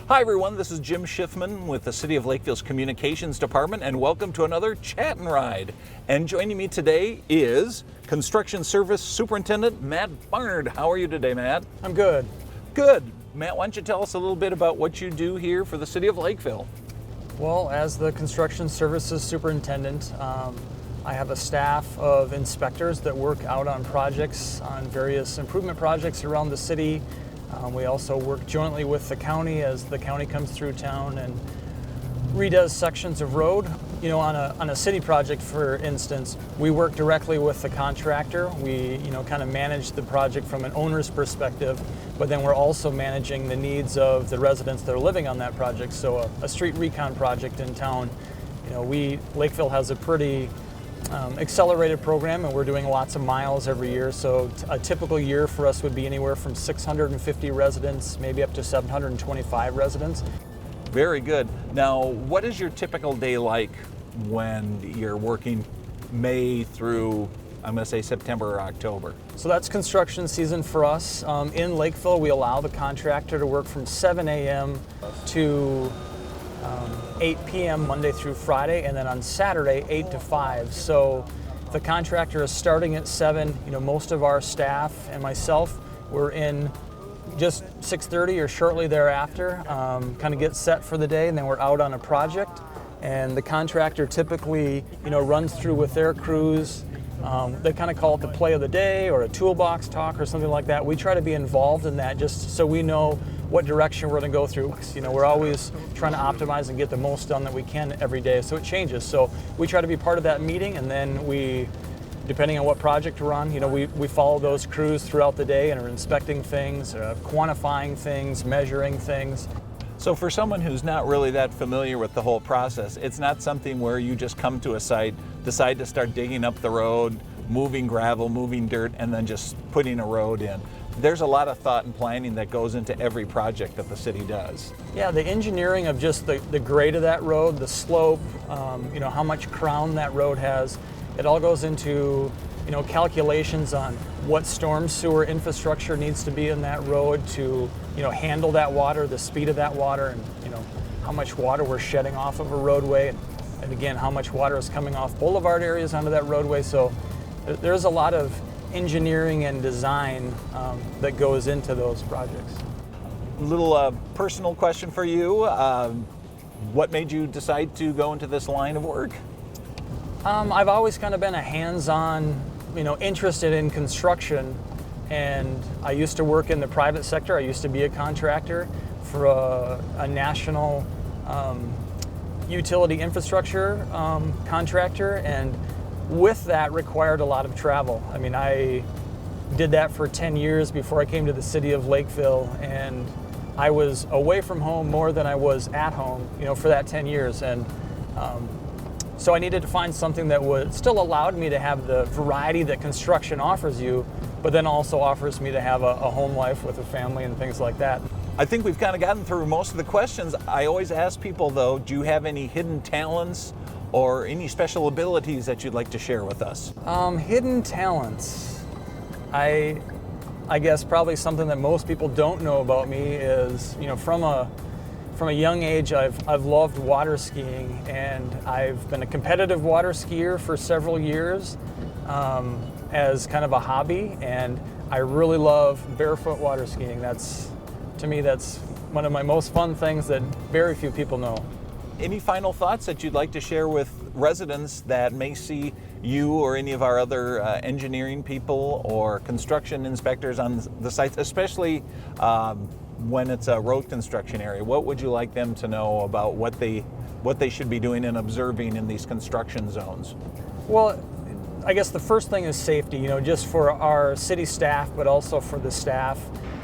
Hi everyone, this is Jim Schiffman with the City of Lakeville's Communications Department, and welcome to another Chat and Ride. And joining me today is Construction Service Superintendent Matt Barnard. How are you today, Matt? I'm good. Good. Matt, why don't you tell us a little bit about what you do here for the City of Lakeville? Well, as the Construction Services Superintendent, I have a staff of inspectors that work out on projects, on various improvement projects around the city. We also work jointly with the county as the county comes through town and redoes sections of road. You know, on a city project, for instance, we work directly with the contractor. We, kind of manage the project from an owner's perspective, but then we're also managing the needs of the residents that are living on that project. So a street recon project in town, Lakeville has a pretty accelerated program, and we're doing lots of miles every year. So a typical year for us would be anywhere from 650 residents, maybe up to 725 residents. Very good. Now, what is your typical day like when you're working May through, I'm going to say, September or October? So that's construction season for us. In Lakeville, we allow the contractor to work from 7 a.m. to 8 p.m. Monday through Friday, and then on Saturday, 8 to 5. So the contractor is starting at 7. Most of our staff and myself, we're in just 6:30 or shortly thereafter, kind of get set for the day, and then we're out on a project. And the contractor typically, runs through with their crews. They kind of call it the play of the day or a toolbox talk or something like that. We try to be involved in that just so we know what direction we're going to go through. We're always trying to optimize and get the most done that we can every day, so it changes. So we try to be part of that meeting, and then we, depending on what project we're on, we follow those crews throughout the day and are inspecting things, quantifying things, measuring things. So for someone who's not really that familiar with the whole process, it's not something where you just come to a site, decide to start digging up the road, moving gravel, moving dirt, and then just putting a road in. There's a lot of thought and planning that goes into every project that the city does. Yeah, the engineering of just the grade of that road, the slope, how much crown that road has, it all goes into calculations on what storm sewer infrastructure needs to be in that road to handle that water, the speed of that water, and how much water we're shedding off of a roadway, and again how much water is coming off boulevard areas onto that roadway. So there's a lot of engineering and design that goes into those projects. Little personal question for you. What made you decide to go into this line of work? I've always kind of been a hands-on, interested in construction, and I used to work in the private sector. I used to be a contractor for a national utility infrastructure contractor, and with that required a lot of travel. I did that for 10 years before I came to the City of Lakeville, and I was away from home more than I was at home, for that 10 years. And so I needed to find something that would still allowed me to have the variety that construction offers you, but then also offers me to have a home life with a family and things like that. I think we've kind of gotten through most of the questions. I always ask people, though, do you have any hidden talents or any special abilities that you'd like to share with us? Hidden talents. I guess probably something that most people don't know about me is, from a young age, I've loved water skiing, and I've been a competitive water skier for several years as kind of a hobby, and I really love barefoot water skiing. To me, that's one of my most fun things that very few people know. Any final thoughts that you'd like to share with residents that may see you or any of our other engineering people or construction inspectors on the sites, especially when it's a road construction area? What would you like them to know about what they should be doing and observing in these construction zones? Well, I guess the first thing is safety, just for our city staff, but also for the staff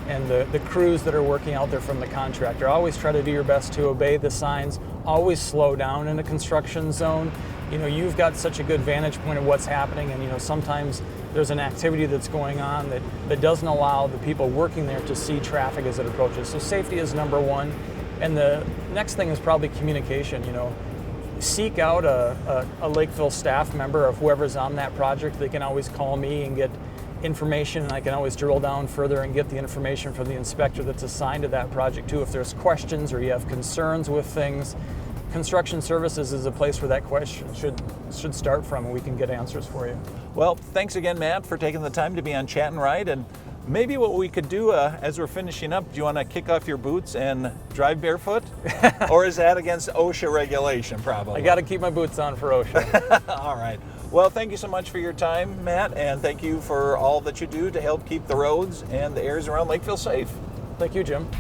and the crews that are working out there from the contractor. Always try to do your best to obey the signs. Always slow down in a construction zone. You've got such a good vantage point of what's happening, and sometimes there's an activity that's going on that doesn't allow the people working there to see traffic as it approaches. So safety is number one. And the next thing is probably communication. Seek out a Lakeville staff member or whoever's on that project. They can always call me and get information, and I can always drill down further and get the information from the inspector that's assigned to that project too. If there's questions or you have concerns with things, construction services is a place where that question should start from, and we can get answers for you. Well, thanks again, Matt, for taking the time to be on Chat and Ride. And maybe what we could do as we're finishing up, do you want to kick off your boots and drive barefoot? Or is that against OSHA regulation, probably? I got to keep my boots on for OSHA. All right. Well, thank you so much for your time, Matt, and thank you for all that you do to help keep the roads and the areas around Lakeville safe. Thank you, Jim.